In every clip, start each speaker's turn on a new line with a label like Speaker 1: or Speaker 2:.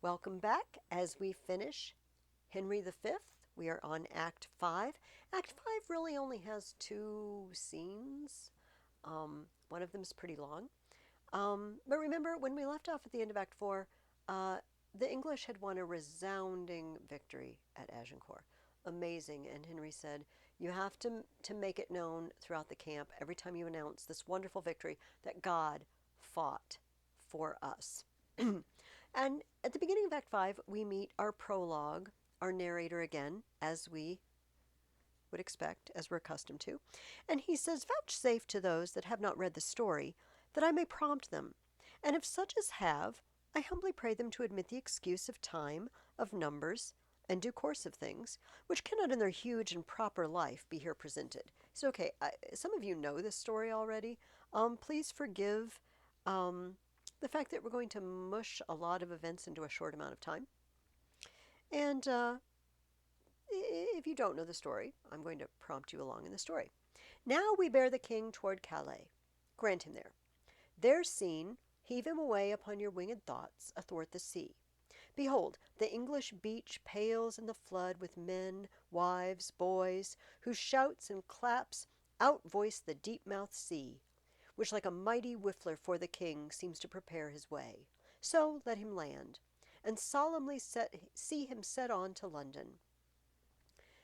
Speaker 1: Welcome back as we finish Henry V. We are on Act 5. Act 5 really only has two scenes. One of them is pretty long. But remember, when we left off at the end of Act 4, the English had won a resounding victory at Agincourt. Amazing. And Henry said, you have to make it known throughout the camp every time you announce this wonderful victory that God fought for us. And at the beginning of Act 5, we meet our prologue, our narrator again, as we would expect, as we're accustomed to. And he says, vouchsafe to those that have not read the story, that I may prompt them. And if such as have, I humbly pray them to admit the excuse of time, of numbers, and due course of things, which cannot in their huge and proper life be here presented. So, okay, some of you know this story already. Please forgive the fact that we're going to mush a lot of events into a short amount of time. And if you don't know the story, I'm going to prompt you along in the story. Now we bear the king toward Calais. Grant him there. There seen, heave him away upon your winged thoughts athwart the sea. Behold, the English beach pales in the flood with men, wives, boys, whose shouts and claps outvoice the deep-mouthed sea, which like a mighty whiffler for the king seems to prepare his way. So let him land, and solemnly see him set on to London.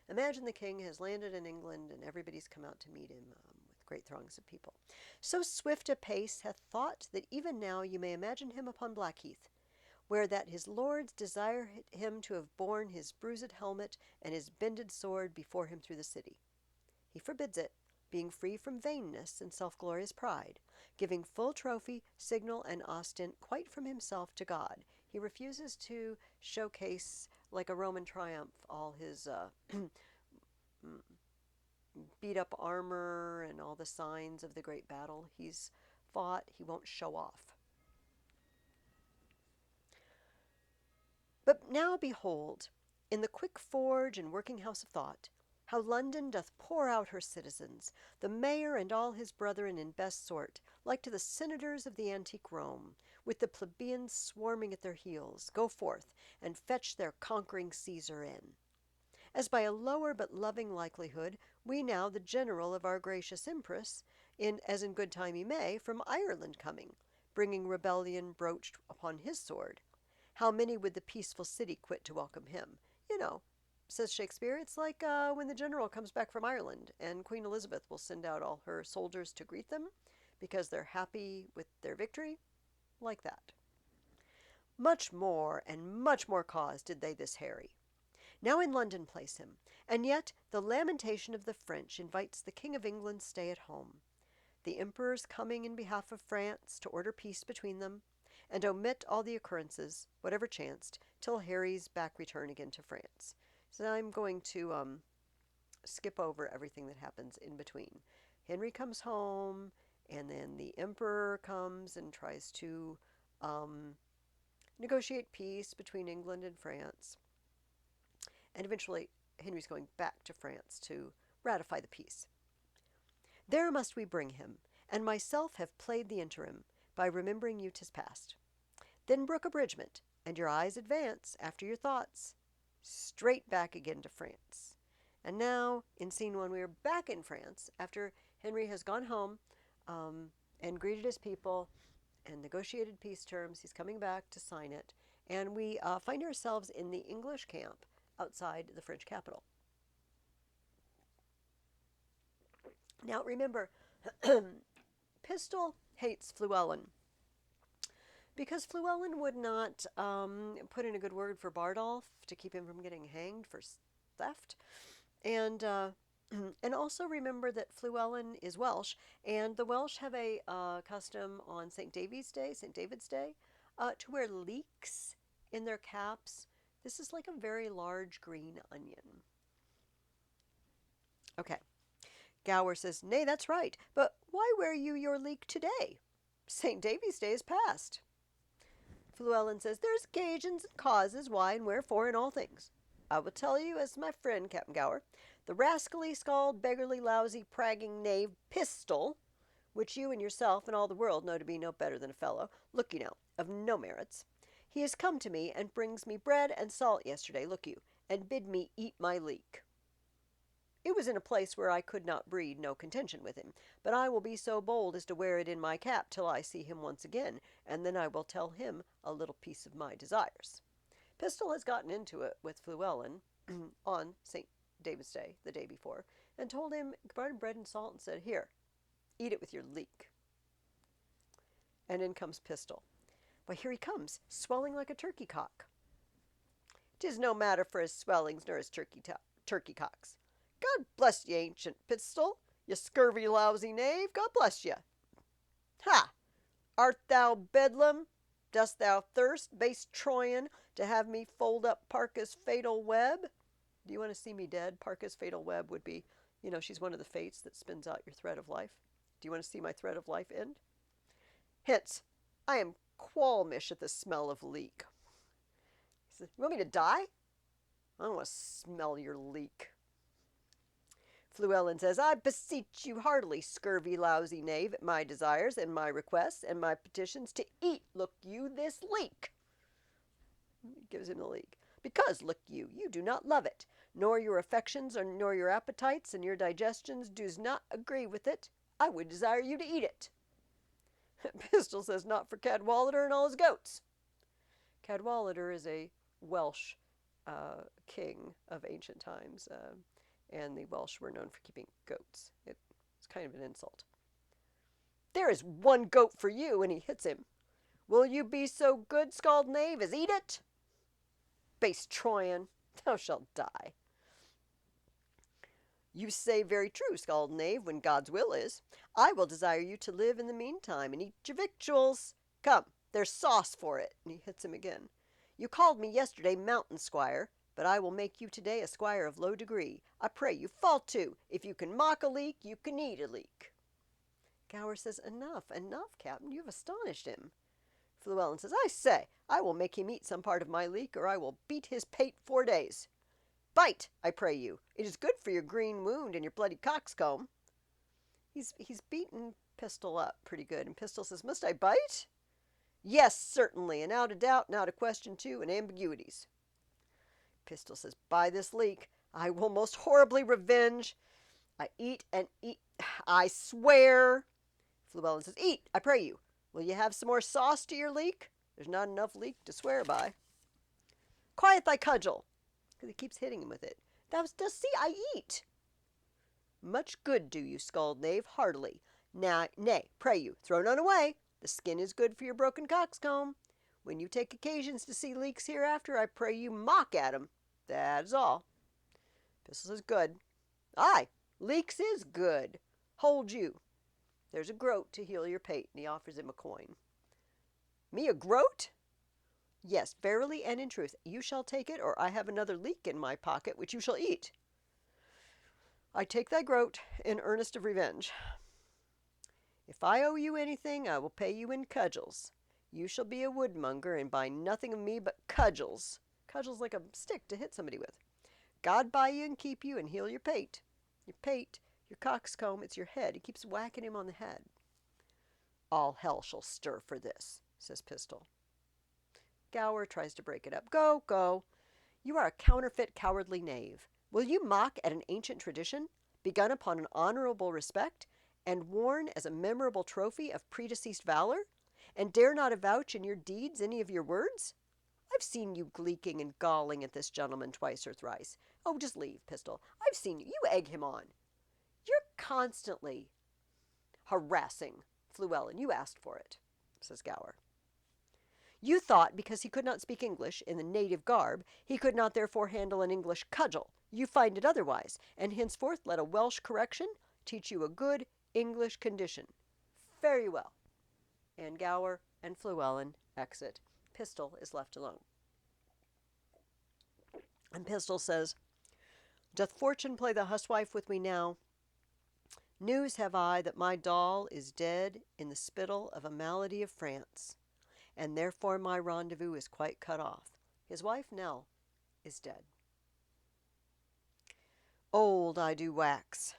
Speaker 1: Imagine the king has landed in England, and everybody's come out to meet him with great throngs of people. So swift a pace hath thought that even now you may imagine him upon Blackheath, where that his lords desire him to have borne his bruised helmet and his bended sword before him through the city. He forbids it, being free from vainness and self-glorious pride, giving full trophy, signal, and ostent quite from himself to God. He refuses to showcase, like a Roman triumph, all his beat-up armor and all the signs of the great battle he's fought. He won't show off. But now behold, in the quick forge and working house of thought, how London doth pour out her citizens, the mayor and all his brethren in best sort, like to the senators of the antique Rome, with the plebeians swarming at their heels, go forth and fetch their conquering Caesar in. As by a lower but loving likelihood, we now the general of our gracious empress, as in good time he may, from Ireland coming, bringing rebellion broached upon his sword. How many would the peaceful city quit to welcome him? You know, says Shakespeare, it's like when the general comes back from Ireland and Queen Elizabeth will send out all her soldiers to greet them because they're happy with their victory. Like that. Much more and much more cause did they this harry. Now in London place him, and yet the lamentation of the French invites the King of England stay at home. The emperor's coming in behalf of France to order peace between them, and omit all the occurrences, whatever chanced, till Harry's back return again to France. So I'm going to skip over everything that happens in between. Henry comes home, and then the emperor comes and tries to negotiate peace between England and France. And eventually, Henry's going back to France to ratify the peace. There must we bring him, and myself have played the interim, by remembering you 'tis past. Then brook abridgment, and your eyes advance, after your thoughts, straight back again to France. And now, in scene 1, we are back in France, after Henry has gone home and greeted his people and negotiated peace terms. He's coming back to sign it. And we find ourselves in the English camp outside the French capital. Now remember, Pistol hates Fluellen because Fluellen would not put in a good word for Bardolph to keep him from getting hanged for theft. And and also remember that Fluellen is Welsh, and the Welsh have a custom on St. David's Day, to wear leeks in their caps. This is like a very large green onion. Okay. Gower says, nay, that's right, but why wear you your leek today? St. David's Day is past. Fluellen says, there's occasions and causes why and wherefore in all things. I will tell you as my friend, Captain Gower, the rascally, scald, beggarly, lousy, pragging knave, Pistol, which you and yourself and all the world know to be no better than a fellow, look you now, of no merits. He is come to me, and brings me bread and salt yesterday, look you, and bid me eat my leek. It was in a place where I could not breed no contention with him, but I will be so bold as to wear it in my cap till I see him once again, and then I will tell him a little piece of my desires. Pistol has gotten into it with Fluellen on St. David's Day, the day before, and told him, brought him bread and salt and said, here, eat it with your leek. And in comes Pistol. Why, here he comes, swelling like a turkey cock. 'Tis no matter for his swellings nor his turkey cocks. God bless ye, ancient Pistol, ye scurvy lousy knave, God bless ye. Ha! Art thou bedlam? Dost thou thirst, base Troyan, to have me fold up Parca's fatal web? Do you want to see me dead? Parca's fatal web would be, she's one of the fates that spins out your thread of life. Do you want to see my thread of life end? Hence, I am qualmish at the smell of leek. He said, you want me to die? I don't want to smell your leek. Fluellen says, I beseech you heartily, scurvy lousy knave, at my desires and my requests and my petitions, to eat, look you, this leek. He gives him the leek. Because, look you, you do not love it, nor your affections nor your appetites and your digestions does not agree with it. I would desire you to eat it. Pistol says, not for Cadwallader and all his goats. Cadwallader is a Welsh king of ancient times, and the Welsh were known for keeping goats. It's kind of an insult. There is one goat for you, and he hits him. Will you be so good, scald knave, as eat it? Base Troyan, thou shalt die. You say very true, scald knave, when God's will is. I will desire you to live in the meantime, and eat your victuals. Come, there's sauce for it. And he hits him again. You called me yesterday mountain squire, but I will make you today a squire of low degree. I pray you, fall to. If you can mock a leek, you can eat a leek. Gower says, enough, Captain, you have astonished him. Fluellen says, I say, I will make him eat some part of my leek, or I will beat his pate 4 days. Bite, I pray you. It is good for your green wound and your bloody coxcomb. He's beaten Pistol up pretty good, and Pistol says, must I bite? Yes, certainly, and out of doubt, and out of question too, and ambiguities. Pistol says, by this leek, I will most horribly revenge. I eat and eat, I swear. Fluellen says, eat, I pray you. Will you have some more sauce to your leek? There's not enough leek to swear by. Quiet thy cudgel. Because he keeps hitting him with it. Thou dost see I eat. Much good do you, scald knave, heartily. Nay, pray you, throw none away. The skin is good for your broken coxcomb. When you take occasions to see leeks hereafter, I pray you mock at 'em. That is all. Pistol says, good. Aye, leeks is good. Hold you. There's a groat to heal your pate, and he offers him a coin. Me a groat? Yes, verily and in truth, you shall take it, or I have another leek in my pocket, which you shall eat. I take thy groat in earnest of revenge. If I owe you anything, I will pay you in cudgels. You shall be a woodmonger, and buy nothing of me but cudgels. Cudgels like a stick to hit somebody with. God buy you and keep you and heal your pate. Your pate, your coxcomb, it's your head. He keeps whacking him on the head. All hell shall stir for this, says Pistol. Gower tries to break it up. Go, go. You are a counterfeit, cowardly knave. Will you mock at an ancient tradition, begun upon an honorable respect, and worn as a memorable trophy of predeceased valor, and dare not avouch in your deeds any of your words? I've seen you gleeking and galling at this gentleman twice or thrice. Oh, just leave, Pistol. I've seen you. You egg him on. You're constantly harassing Fluellen. You asked for it, says Gower. You thought, because he could not speak English in the native garb, he could not therefore handle an English cudgel. You find it otherwise, and henceforth let a Welsh correction teach you a good English condition. Very well. And Gower and Fluellen exit. Pistol is left alone. And Pistol says, doth fortune play the huswife with me now? News have I that my doll is dead in the spittle of a malady of France, and therefore my rendezvous is quite cut off. His wife, Nell, is dead. Old I do wax,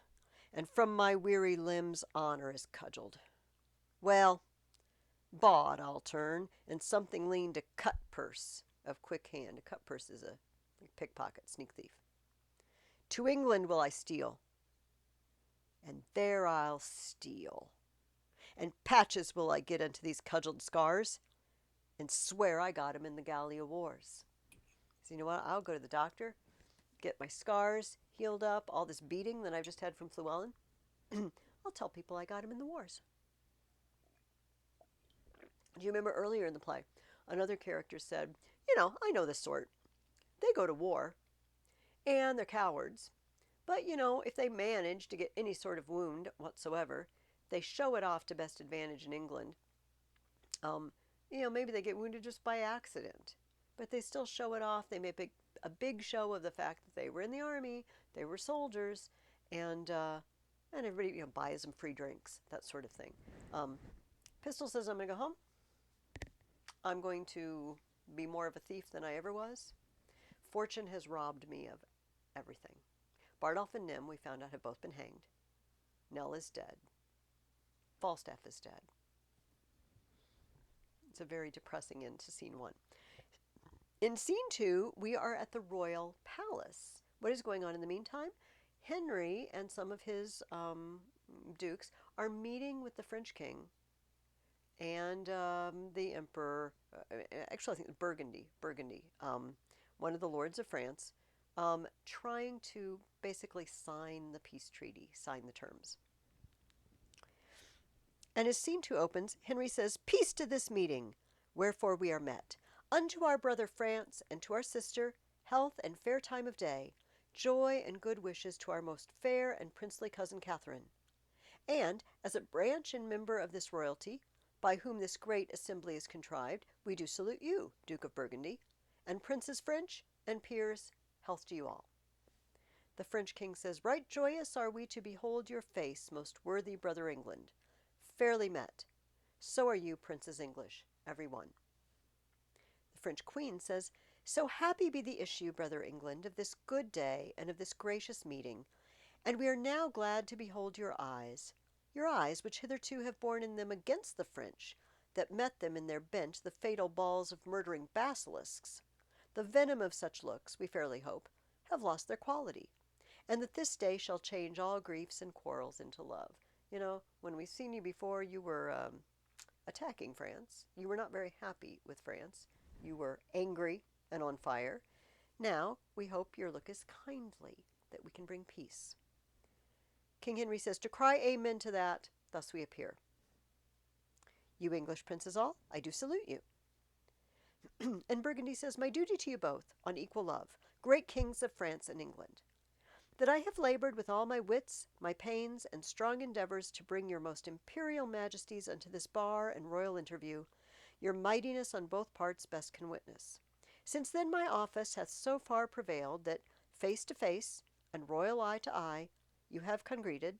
Speaker 1: and from my weary limbs honor is cudgelled. Well, Bawd I'll turn, and something lean to cut purse of quick hand. A cut purse is a pickpocket, sneak thief. To England will I steal, and there I'll steal. And patches will I get unto these cudgelled scars, and swear I got 'em in the Gallia Wars. So you know what? I'll go to the doctor, get my scars healed up, all this beating that I've just had from Llewellyn. I'll tell people I got 'em in the wars. Do you remember earlier in the play, another character said, I know this sort. They go to war, and they're cowards. But, if they manage to get any sort of wound whatsoever, they show it off to best advantage in England. Maybe they get wounded just by accident, but they still show it off. They make a big show of the fact that they were in the army, they were soldiers, and everybody buys them free drinks, that sort of thing. Pistol says, I'm going to go home. I'm going to be more of a thief than I ever was. Fortune has robbed me of everything. Bardolph and Nym, we found out, have both been hanged. Nell is dead. Falstaff is dead. It's a very depressing end to scene 1. In scene 2, we are at the royal palace. What is going on in the meantime? Henry and some of his dukes are meeting with the French king and the emperor, actually I think Burgundy, one of the lords of France, trying to basically sign the peace treaty, sign the terms. And as scene 2 opens, Henry says, Peace to this meeting, wherefore we are met. Unto our brother France, and to our sister, health and fair time of day, joy and good wishes to our most fair and princely cousin Catherine. And, as a branch and member of this royalty, by whom this great assembly is contrived, we do salute you, Duke of Burgundy, and princes French and peers, health to you all. The French king says, Right joyous are we to behold your face, most worthy brother England. Fairly met. So are you, princes English, every one. The French queen says, So happy be the issue, brother England, of this good day and of this gracious meeting, and we are now glad to behold your eyes which hitherto have borne in them against the French, that met them in their bent the fatal balls of murdering basilisks. The venom of such looks, we fairly hope, have lost their quality, and that this day shall change all griefs and quarrels into love. When we've seen you before, you were attacking France. You were not very happy with France. You were angry and on fire. Now, we hope your look is kindly, that we can bring peace. King Henry says, To cry amen to that, thus we appear. You English princes all, I do salute you. And Burgundy says, My duty to you both, on equal love, great kings of France and England, that I have labored with all my wits, my pains, and strong endeavors to bring your most imperial majesties unto this bar and royal interview, your mightiness on both parts best can witness. Since then my office hath so far prevailed that, face to face, and royal eye to eye, you have congregated,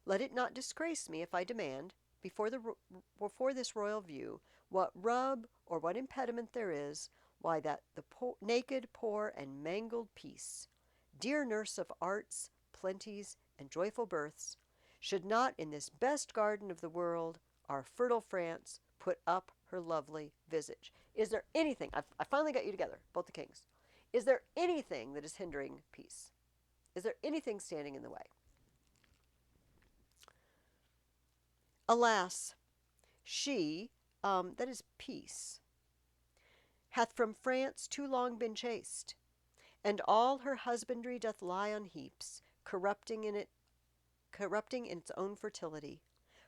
Speaker 1: let it not disgrace me if I demand, before this royal view, what rub or what impediment there is, why that the naked, poor, and mangled peace, dear nurse of arts, plenties, and joyful births, should not in this best garden of the world, our fertile France, put up her lovely visage. Is there anything, I finally got you together, both the kings, is there anything that is hindering peace? Is there anything standing in the way? Alas, she, that is peace, hath from France too long been chased, and all her husbandry doth lie on heaps, corrupting in its own fertility.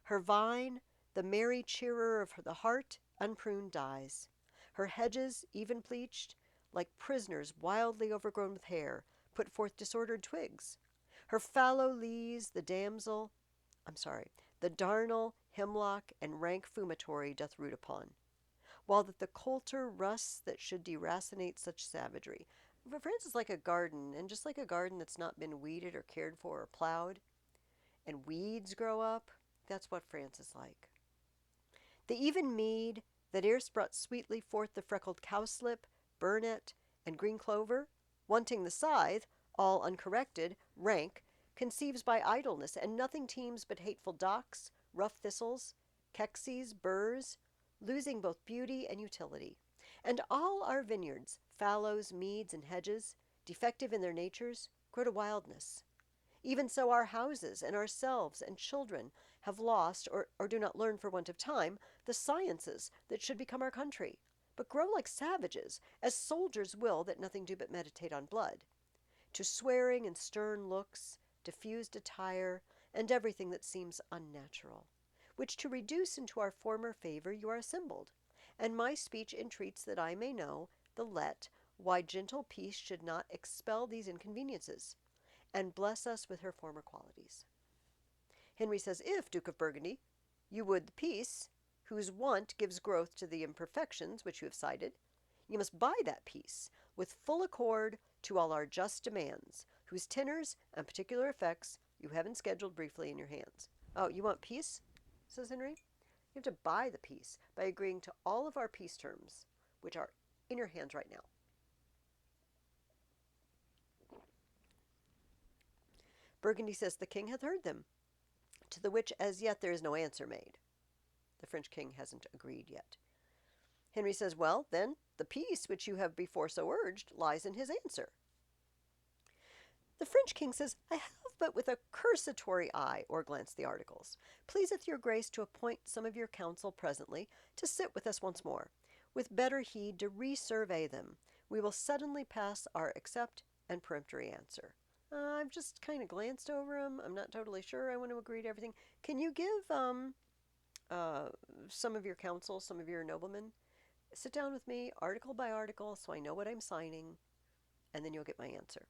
Speaker 1: Her vine, the merry cheerer of the heart, unpruned dies. Her hedges, even pleached, like prisoners wildly overgrown with hair, put forth disordered twigs. Her fallow leas, the darnel, hemlock, and rank fumitory doth root upon, while that the coulter rusts that should deracinate such savagery. But France is like a garden, and just like a garden that's not been weeded or cared for or plowed, and weeds grow up, that's what France is like. The even mead, that erst brought sweetly forth the freckled cowslip, burnet, and green clover, wanting the scythe, all uncorrected, rank, conceives by idleness, and nothing teems but hateful docks, rough thistles, kexies, burrs, losing both beauty and utility. And all our vineyards, fallows, meads, and hedges, defective in their natures, grow to wildness. Even so, our houses and ourselves and children have lost, or do not learn for want of time, the sciences that should become our country, but grow like savages, as soldiers will that nothing do but meditate on blood, to swearing and stern looks, diffused attire, and everything that seems unnatural, which to reduce into our former favor you are assembled. And my speech entreats that I may know the let why gentle peace should not expel these inconveniences, and bless us with her former qualities. Henry says, if, Duke of Burgundy, you would the peace, whose want gives growth to the imperfections which you have cited, you must buy that peace with full accord to all our just demands, whose tenors and particular effects you haven't scheduled briefly in your hands. Oh, you want peace? Says Henry. You have to buy the peace by agreeing to all of our peace terms, which are in your hands right now. Burgundy says, the king hath heard them, to the which as yet there is no answer made. The French king hasn't agreed yet. Henry says, well, then, the peace which you have before so urged lies in his answer. The French king says, I have but with a cursatory eye o'erglanced the articles. Pleaseth your grace to appoint some of your council presently to sit with us once more, with better heed to resurvey them. We will suddenly pass our accept and peremptory answer. I've just kind of glanced over them. I'm not totally sure I want to agree to everything. Can you give some of your council, some of your noblemen, sit down with me article by article so I know what I'm signing, and then you'll get my answer.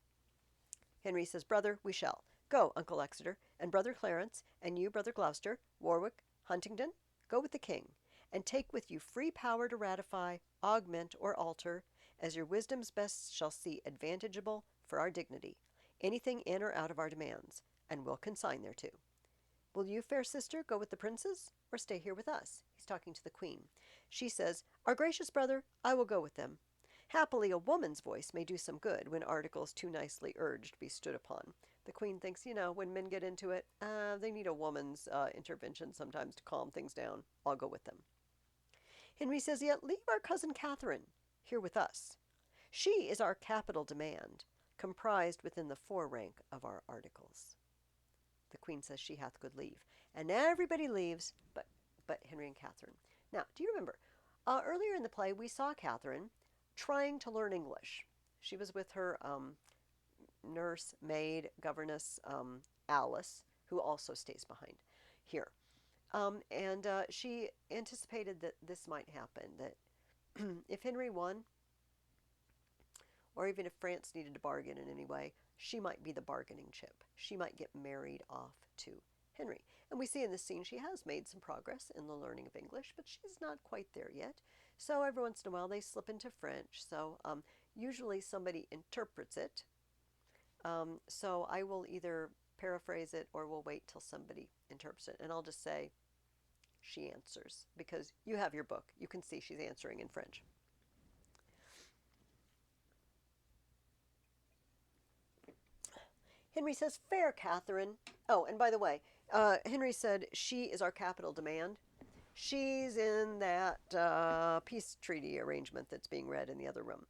Speaker 1: Henry says, brother, we shall. Go, Uncle Exeter, and brother Clarence, and you, brother Gloucester, Warwick, Huntingdon, go with the king, and take with you free power to ratify, augment, or alter, as your wisdoms best shall see advantageable for our dignity, anything in or out of our demands, and will consign thereto. Will you, fair sister, go with the princes, or stay here with us? He's talking to the queen. She says, our gracious brother, I will go with them. Happily, a woman's voice may do some good when articles too nicely urged be stood upon. The queen thinks, when men get into it, they need a woman's intervention sometimes to calm things down. I'll go with them. Henry says, yet leave our cousin Catherine here with us. She is our capital demand, comprised within the forerank of our articles. The queen says she hath good leave. And everybody leaves but Henry and Catherine. Now, do you remember, earlier in the play we saw Catherine trying to learn English. She was with her nurse, maid, governess, Alice, who also stays behind here. And she anticipated that this might happen, that if Henry won, or even if France needed to bargain in any way, she might be the bargaining chip. She might get married off to Henry. And we see in this scene she has made some progress in the learning of English, but she's not quite there yet. So every once in a while they slip into French. So usually somebody interprets it. So I will either paraphrase it or we'll wait till somebody interprets it. And I'll just say she answers, because you have your book. You can see she's answering in French. Henry says, fair Catherine. Oh, and by the way, Henry said she is our capital demand. She's in that peace treaty arrangement that's being read in the other room.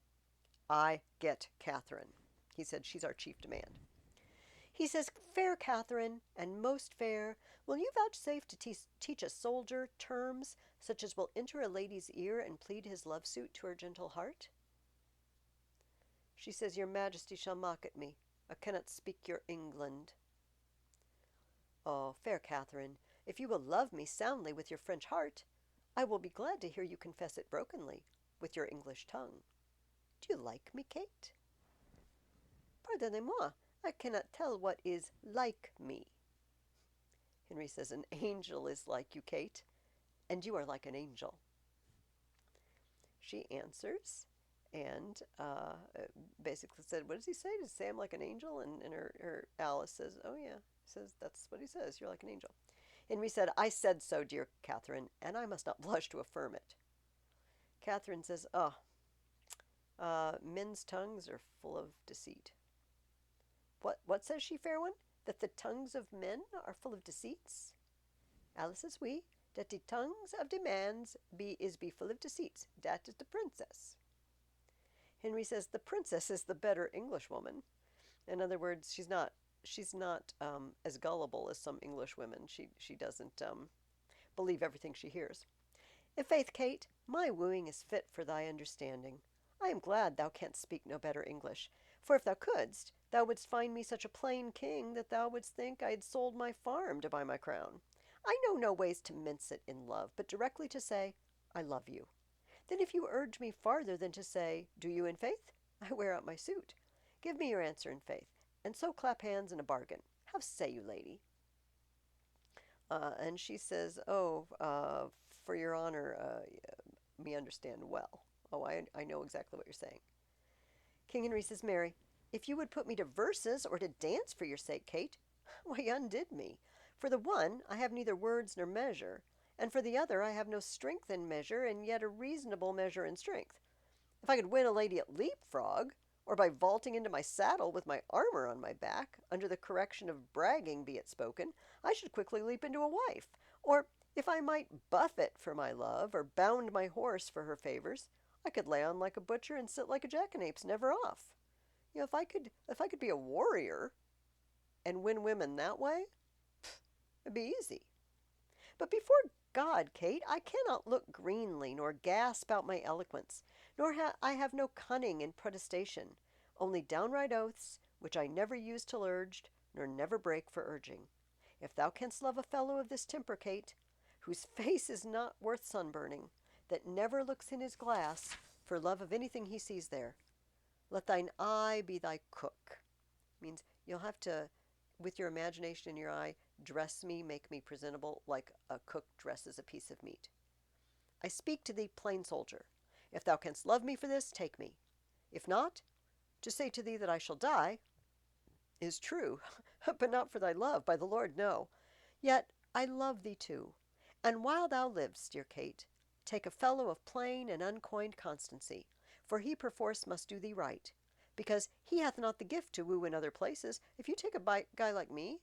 Speaker 1: I get Catherine. He said she's our chief demand. He says, fair Catherine, and most fair, will you vouchsafe to teach a soldier terms such as will enter a lady's ear and plead his love suit to her gentle heart? She says, your majesty shall mock at me. I cannot speak your England. Oh, fair Catherine, if you will love me soundly with your French heart, I will be glad to hear you confess it brokenly with your English tongue. Do you like me, Kate? Pardonnez-moi, I cannot tell what is like me. Henry says, an angel is like you, Kate, and you are like an angel. She answers and basically said, what does he say? Does he say I'm like an angel? And her Alice says, oh yeah, says that's what he says, you're like an angel. Henry said, I said so, dear Catherine, and I must not blush to affirm it. Catherine says, men's tongues are full of deceit. What says she, fair one? That the tongues of men are full of deceits? Alice says, oui, that the tongues of demands be full of deceits. That is the princess. Henry says the princess is the better Englishwoman. In other words, she's not as gullible as some English women. She doesn't believe everything she hears. I' faith, Kate, my wooing is fit for thy understanding. I am glad thou canst speak no better English, for if thou couldst, thou wouldst find me such a plain king that thou wouldst think I had sold my farm to buy my crown. I know no ways to mince it in love, but directly to say, I love you. Then if you urge me farther than to say, do you in faith? I wear out my suit. Give me your answer in faith, and so clap hands in a bargain. How say you, lady? And she says, for your honor, me understand well. Oh, I know exactly what you're saying. King Henry says, Mary, if you would put me to verses or to dance for your sake, Kate, why, undid me. For the one, I have neither words nor measure, and for the other, I have no strength in measure, and yet a reasonable measure in strength. If I could win a lady at leapfrog, or by vaulting into my saddle with my armor on my back, under the correction of bragging be it spoken, I should quickly leap into a wife. Or if I might buffet for my love, or bound my horse for her favors, I could lay on like a butcher and sit like a jackanapes, never off. You know, if I could be a warrior and win women that way, it'd be easy. But before God, Kate, I cannot look greenly, nor gasp out my eloquence, nor I have no cunning in protestation, only downright oaths, which I never use till urged, nor never break for urging. If thou canst love a fellow of this temper, Kate, whose face is not worth sunburning, that never looks in his glass for love of anything he sees there, let thine eye be thy cook. Means you'll have to, with your imagination in your eye, dress me, make me presentable like a cook dresses a piece of meat. I speak to thee, plain soldier. If thou canst love me for this, take me. If not, to say to thee that I shall die is true, but not for thy love, by the Lord, no. Yet I love thee too, and while thou livest, dear Kate, take a fellow of plain and uncoined constancy, for he perforce must do thee right, because he hath not the gift to woo in other places. If you take a guy like me,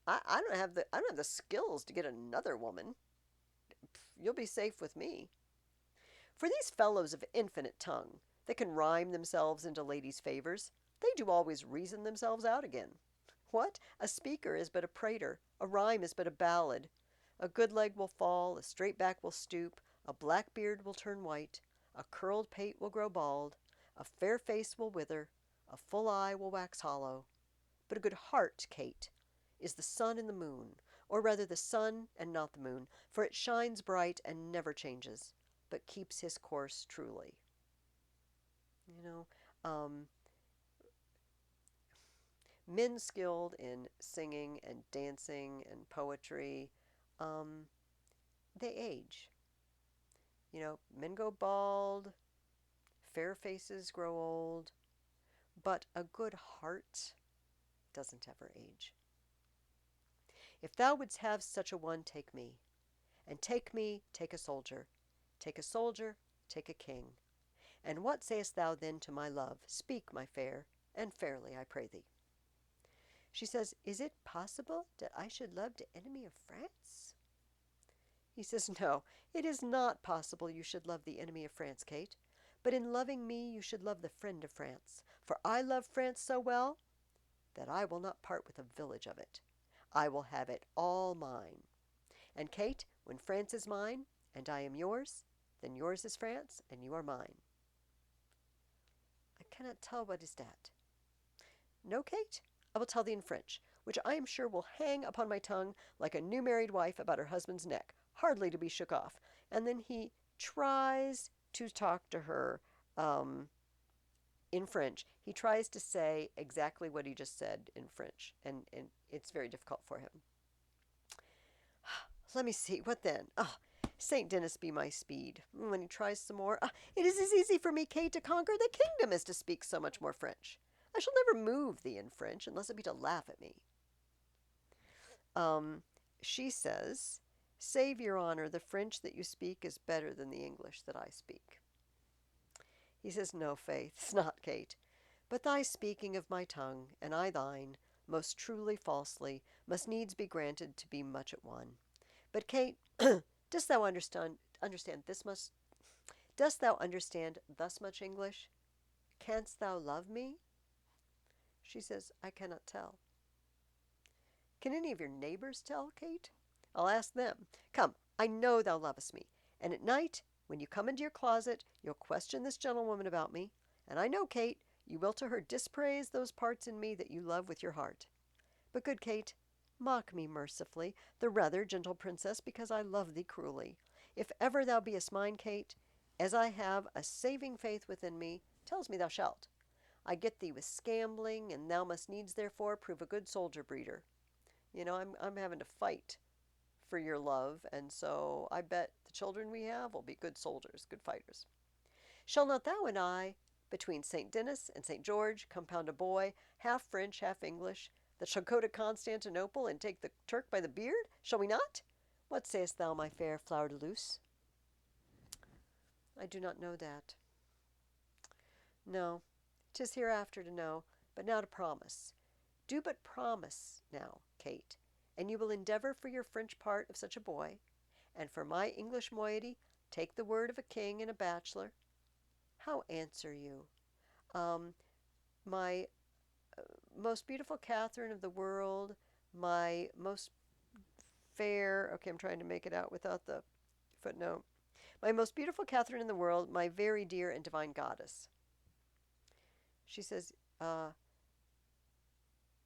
Speaker 1: I don't have the skills to get another woman. You'll be safe with me. For these fellows of infinite tongue, that can rhyme themselves into ladies' favors, they do always reason themselves out again. What? A speaker is but a prater, a rhyme is but a ballad. A good leg will fall, a straight back will stoop, a black beard will turn white, a curled pate will grow bald, a fair face will wither, a full eye will wax hollow. But a good heart, Kate, is the sun and the moon, or rather the sun and not the moon, for it shines bright and never changes, but keeps his course truly. You know, men skilled in singing and dancing and poetry, they age. You know, men go bald, fair faces grow old, but a good heart doesn't ever age. If thou wouldst have such a one, take me. And take me, take a soldier. Take a soldier, take a king. And what sayest thou then to my love? Speak, my fair, and fairly, I pray thee. She says, is it possible that I should love the enemy of France? He says, no, it is not possible you should love the enemy of France, Kate. But in loving me, you should love the friend of France. For I love France so well that I will not part with a village of it. I will have it all mine. And Kate, when France is mine, and I am yours, then yours is France, and you are mine. I cannot tell what is that. No, Kate, I will tell thee in French, which I am sure will hang upon my tongue like a new married wife about her husband's neck, hardly to be shook off. And then he tries to talk to her in French. He tries to say exactly what he just said in French, and it's very difficult for him. Let me see, what then? St. Denis be my speed. When he tries some more, it is as easy for me, Kate, to conquer the kingdom as to speak so much more French. I shall never move thee in French unless it be to laugh at me. She says, save your honor, the French that you speak is better than the English that I speak. He says, no, faith, it's not, Kate. But thy speaking of my tongue, and I thine, most truly falsely, must needs be granted to be much at one. But Kate, dost thou understand this much? Dost thou understand thus much English? Canst thou love me? She says, I cannot tell. Can any of your neighbors tell, Kate? I'll ask them. Come, I know thou lovest me, and at night, when you come into your closet, you'll question this gentlewoman about me, and I know, Kate, you will to her dispraise those parts in me that you love with your heart. But, good Kate, mock me mercifully, the rather, gentle princess, because I love thee cruelly. If ever thou beest mine, Kate, as I have a saving faith within me, tells me thou shalt. I get thee with scambling, and thou must needs therefore prove a good soldier breeder. I'm having to fight for your love, and so I bet the children we have will be good soldiers, good fighters. Shall not thou and I, between St. Denis and St. George, compound a boy, half French, half English, that shall go to Constantinople and take the Turk by the beard? Shall we not? What sayest thou, my fair flower de luce? I do not know that. No, 'tis hereafter to know, but now to promise. Do but promise now, Kate, and you will endeavor for your French part of such a boy, and for my English moiety take the word of a king and a bachelor. How answer you? My most beautiful Catherine of the world, my most fair, okay, I'm trying to make it out without the footnote. My most beautiful Catherine in the world, my very dear and divine goddess. She says,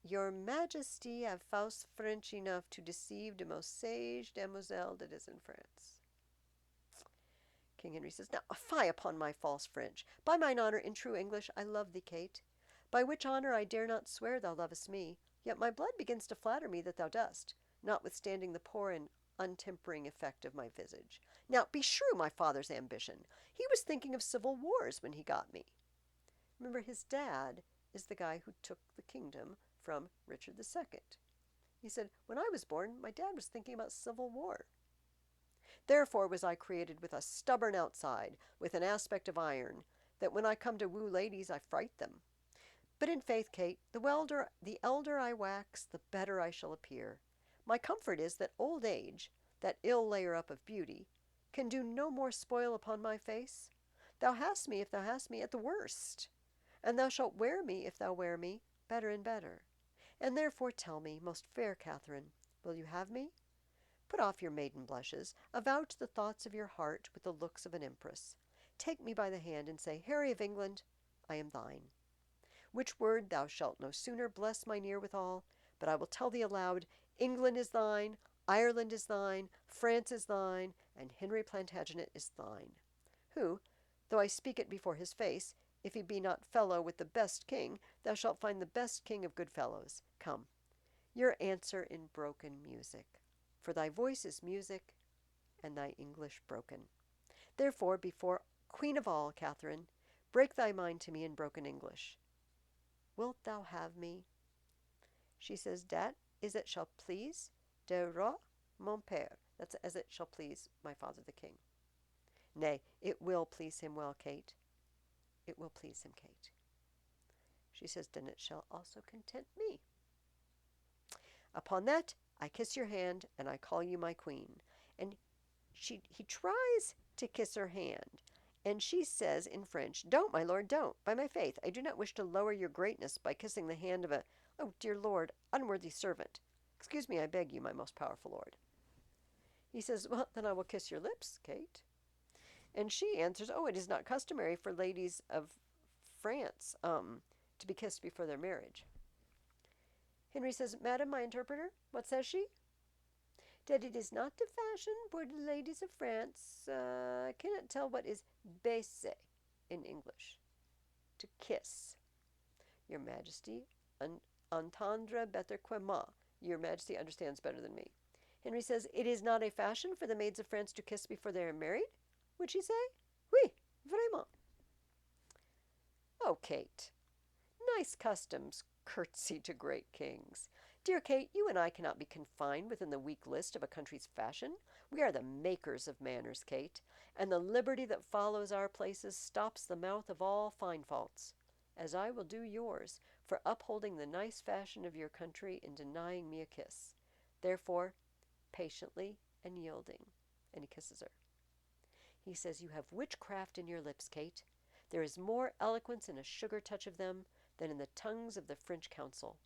Speaker 1: Your Majesty have false French enough to deceive the most sage demoiselle that is in France. King Henry says, Now, fie upon my false French. By mine honour, in true English, I love thee, Kate. By which honour I dare not swear thou lovest me, yet my blood begins to flatter me that thou dost, notwithstanding the poor and untempering effect of my visage. Now, beshrew my father's ambition. He was thinking of civil wars when he got me. Remember, his dad is the guy who took the kingdom from Richard II. He said, when I was born, my dad was thinking about civil war. Therefore was I created with a stubborn outside, with an aspect of iron, that when I come to woo ladies, I fright them. But in faith, Kate, the elder I wax, the better I shall appear. My comfort is that old age, that ill layer up of beauty, can do no more spoil upon my face. Thou hast me, if thou hast me, at the worst, and thou shalt wear me, if thou wear me, better and better. And therefore tell me, most fair Catherine, will you have me? Put off your maiden blushes, avouch the thoughts of your heart with the looks of an empress. Take me by the hand and say, Harry of England, I am thine. Which word thou shalt no sooner bless mine ear withal, but I will tell thee aloud, England is thine, Ireland is thine, France is thine, and Henry Plantagenet is thine. Who, though I speak it before his face, if he be not fellow with the best king, thou shalt find the best king of good fellows. Come, your answer in broken music. For thy voice is music, and thy English broken. Therefore, before Queen of all, Catherine, break thy mind to me in broken English. Wilt thou have me? She says, Dat is it shall please de roi mon père. That's as it shall please my father the king. Nay, it will please him well, Kate. It will please him, Kate. She says, Then it shall also content me. Upon that, I kiss your hand, and I call you my queen. And he tries to kiss her hand, and she says in French, Don't, my lord, don't. By my faith, I do not wish to lower your greatness by kissing the hand of a, oh, dear lord, unworthy servant. Excuse me, I beg you, my most powerful lord. He says, Well, then I will kiss your lips, Kate. And she answers, Oh, it is not customary for ladies of France to be kissed before their marriage. Henry says, Madam, my interpreter, what says she? That it is not the fashion for the ladies of France. I cannot tell what is baiser in English. To kiss. Your Majesty, entendre better que moi. Your Majesty understands better than me. Henry says, It is not a fashion for the maids of France to kiss before they are married? Would she say? Oui, vraiment. Oh, Kate. Nice customs, curtsy to great kings. Dear Kate, you and I cannot be confined within the weak list of a country's fashion. We are the makers of manners, Kate, and the liberty that follows our places stops the mouth of all fine faults, as I will do yours, for upholding the nice fashion of your country in denying me a kiss. Therefore, patiently and yielding, and he kisses her. He says, "You have witchcraft in your lips, Kate. There is more eloquence in a sugar touch of them than in the tongues of the French council,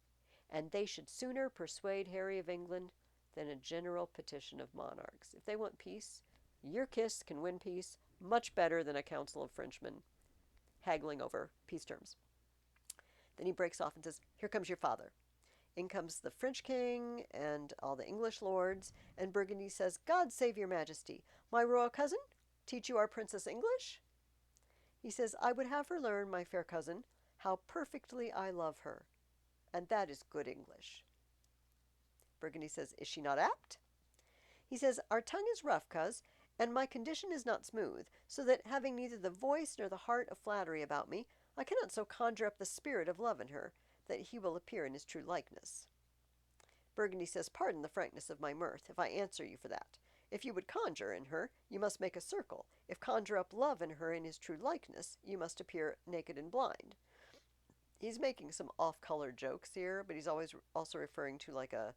Speaker 1: and they should sooner persuade Harry of England than a general petition of monarchs. If they want peace, your kiss can win peace much better than a council of Frenchmen haggling over peace terms." Then he breaks off and says, "Here comes your father." In comes the French king and all the English lords, and Burgundy says, "God save your majesty. My royal cousin, teach you our princess English?" He says, "I would have her learn, my fair cousin, how perfectly I love her, and that is good English." Burgundy says, "Is she not apt?" He says, "Our tongue is rough, coz, and my condition is not smooth, so that, having neither the voice nor the heart of flattery about me, I cannot so conjure up the spirit of love in her, that he will appear in his true likeness." Burgundy says, "Pardon the frankness of my mirth, if I answer you for that. If you would conjure in her, you must make a circle. If conjure up love in her in his true likeness, you must appear naked and blind." He's making some off-color jokes here, but he's always also referring to like a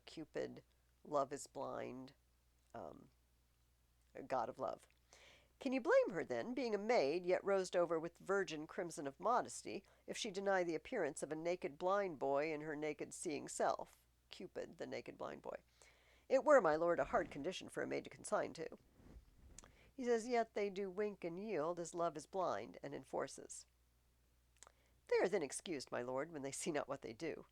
Speaker 1: Cupid, love is blind, a god of love. "Can you blame her, then, being a maid, yet rosed over with virgin crimson of modesty, if she deny the appearance of a naked blind boy in her naked seeing self?" Cupid, the naked blind boy. "It were, my lord, a hard condition for a maid to consign to." He says, "Yet they do wink and yield, as love is blind, and enforces." "They are then excused, my lord, when they see not what they do."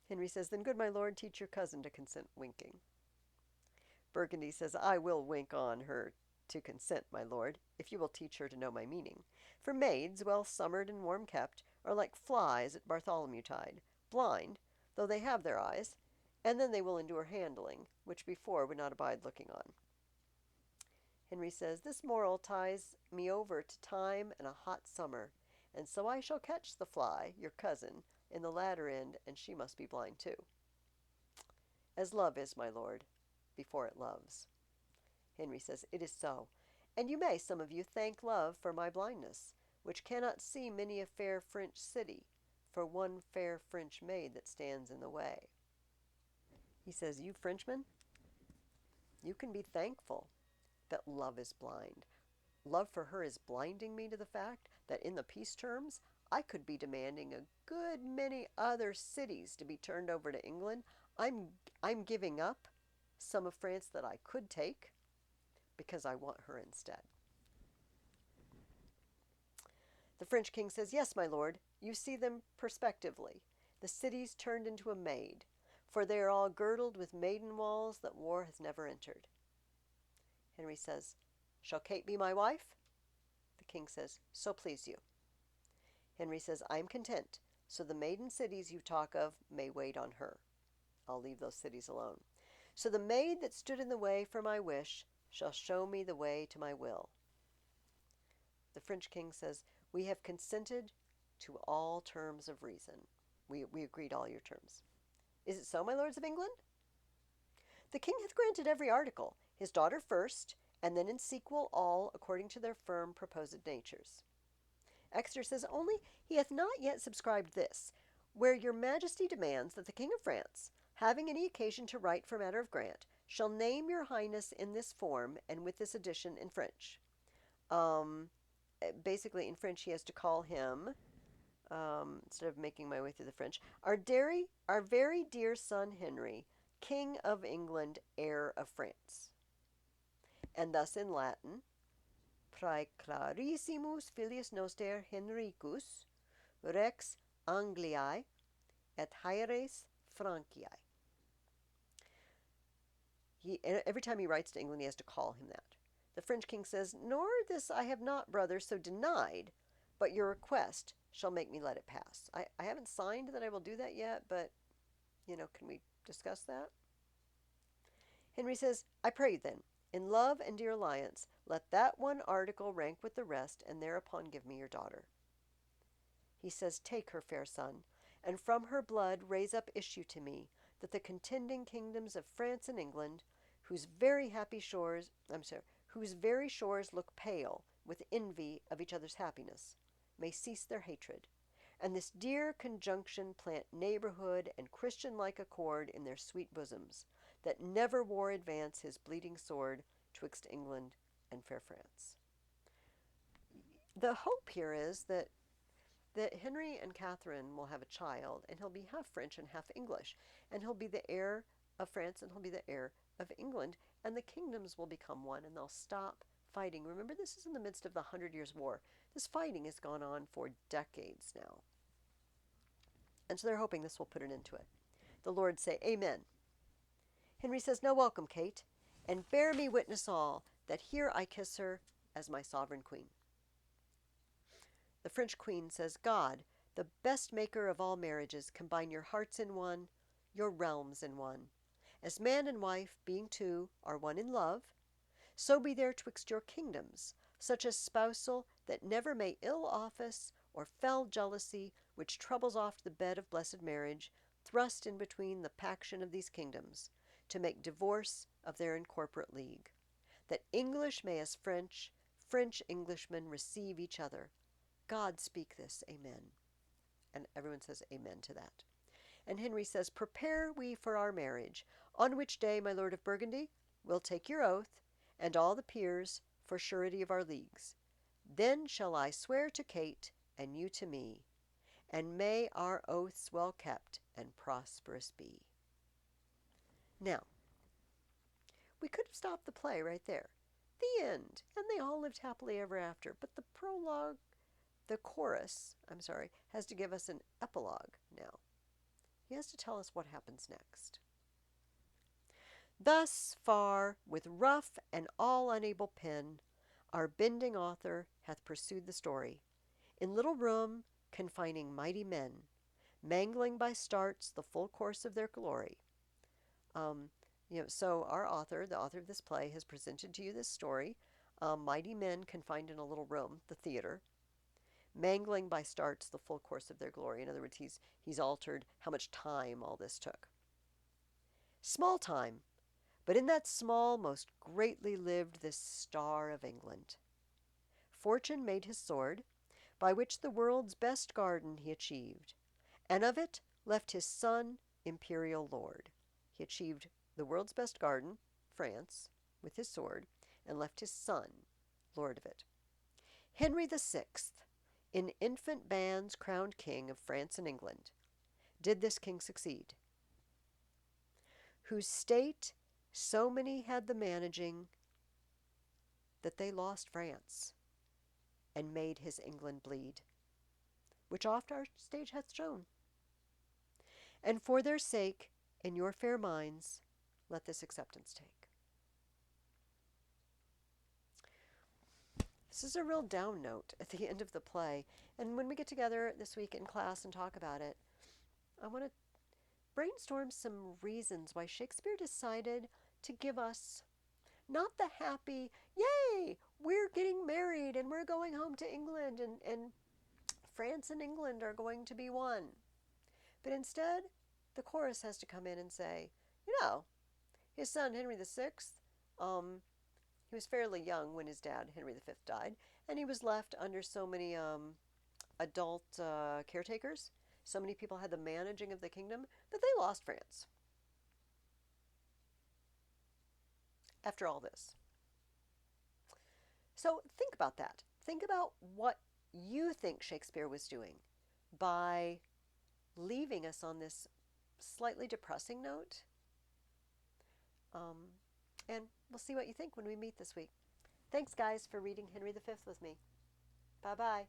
Speaker 1: Henry says, "Then, good my lord, teach your cousin to consent winking." Burgundy says, "I will wink on her to consent, my lord, if you will teach her to know my meaning. For maids, well summered and warm kept, are like flies at Bartholomew tide, blind, though they have their eyes, and then they will endure handling, which before would not abide looking on." Henry says, "This moral ties me over to time and a hot summer, and so I shall catch the fly, your cousin, in the latter end, and she must be blind too. As love is, my lord, before it loves." Henry says, "It is so, and you may, some of you, thank love for my blindness, which cannot see many a fair French city, for one fair French maid that stands in the way." He says, "You Frenchmen, you can be thankful that love is blind. Love for her is blinding me to the fact that in the peace terms, I could be demanding a good many other cities to be turned over to England. I'm giving up some of France that I could take because I want her instead." The French king says, "Yes, my lord, you see them prospectively. The cities turned into a maid, for they are all girdled with maiden walls that war has never entered." Henry says, "Shall Kate be my wife?" The king says, "So please you." Henry says, "I am content, so the maiden cities you talk of may wait on her." I'll leave those cities alone. "So the maid that stood in the way for my wish shall show me the way to my will." The French king says, "We have consented to all terms of reason. We agreed all your terms." "Is it so, my lords of England?" "The king hath granted every article, his daughter first, and then in sequel all according to their firm proposed natures." Exeter says, "Only he hath not yet subscribed this, where your majesty demands that the king of France, having any occasion to write for matter of grant, shall name your highness in this form and with this addition in French." Basically, in French, he has to call him, instead of making my way through the French, our very dear son Henry, King of England, heir of France. And thus in Latin, Praeclarissimus filius noster Henricus, Rex Angliae, et Haeres Franciae. Every time he writes to England, he has to call him that. The French king says, "Nor this I have not, brother, so denied, but your request shall make me let it pass." I haven't signed that I will do that yet, but, can we discuss that? Henry says, "I pray you then, in love and dear alliance, let that one article rank with the rest, and thereupon give me your daughter." He says, "Take her, fair son, and from her blood raise up issue to me, that the contending kingdoms of France and England, whose very shores look pale with envy of each other's happiness, may cease their hatred, and this dear conjunction plant neighborhood and Christian-like accord in their sweet bosoms, that never wore advance his bleeding sword twixt England and fair France. The hope here is that Henry and Catherine will have a child, and he'll be half French and half English, and he'll be the heir of France and he'll be the heir of England, and the kingdoms will become one, and they'll stop fighting. Remember, this is in the midst of the 100 Years' War. This fighting has gone on for decades now. And so they're hoping this will put an end to it. The Lords say, Amen. Henry says, Now welcome, Kate, and bear me witness all, that here I kiss her as my sovereign queen. The French queen says, God, the best maker of all marriages, combine your hearts in one, your realms in one. As man and wife, being two, are one in love, so be there twixt your kingdoms, such as spousal that never may ill office or fell jealousy, which troubles oft the bed of blessed marriage, thrust in between the paction of these kingdoms, to make divorce of their incorporate league. That English may as French, French Englishmen receive each other. God speak this, amen. And everyone says amen to that. And Henry says, Prepare we for our marriage, on which day, my lord of Burgundy, will take your oath, and all the peers, for surety of our leagues. Then shall I swear to Kate, and you to me, and may our oaths well kept and prosperous be. Now, we could have stopped the play right there. The end. And they all lived happily ever after. But the prologue, the chorus, has to give us an epilogue now. He has to tell us what happens next. Thus far, with rough and all unable pen, our bending author hath pursued the story, in little room confining mighty men, mangling by starts the full course of their glory. So our author, the author of this play, has presented to you this story, mighty men confined in a little room, the theater, mangling by starts the full course of their glory. In other words, he's altered how much time all this took. Small time, but in that small most greatly lived this star of England. Fortune made his sword, by which the world's best garden he achieved, and of it left his son imperial lord. He achieved the world's best garden, France, with his sword, and left his son lord of it. Henry VI, in infant bands crowned king of France and England, did this king succeed, whose state so many had the managing that they lost France and made his England bleed, which oft our stage hath shown. And for their sake, in your fair minds, let this acceptance take. This is a real down note at the end of the play, and when we get together this week in class and talk about it, I want to brainstorm some reasons why Shakespeare decided to give us not the happy, yay, we're getting married and we're going home to England and France and England are going to be one. But instead, the chorus has to come in and say, his son Henry VI, he was fairly young when his dad Henry V died, and he was left under so many adult caretakers. So many people had the managing of the kingdom that they lost France. After all this. So think about that. Think about what you think Shakespeare was doing by leaving us on this slightly depressing note. And we'll see what you think when we meet this week. Thanks, guys, for reading Henry V with me. Bye-bye.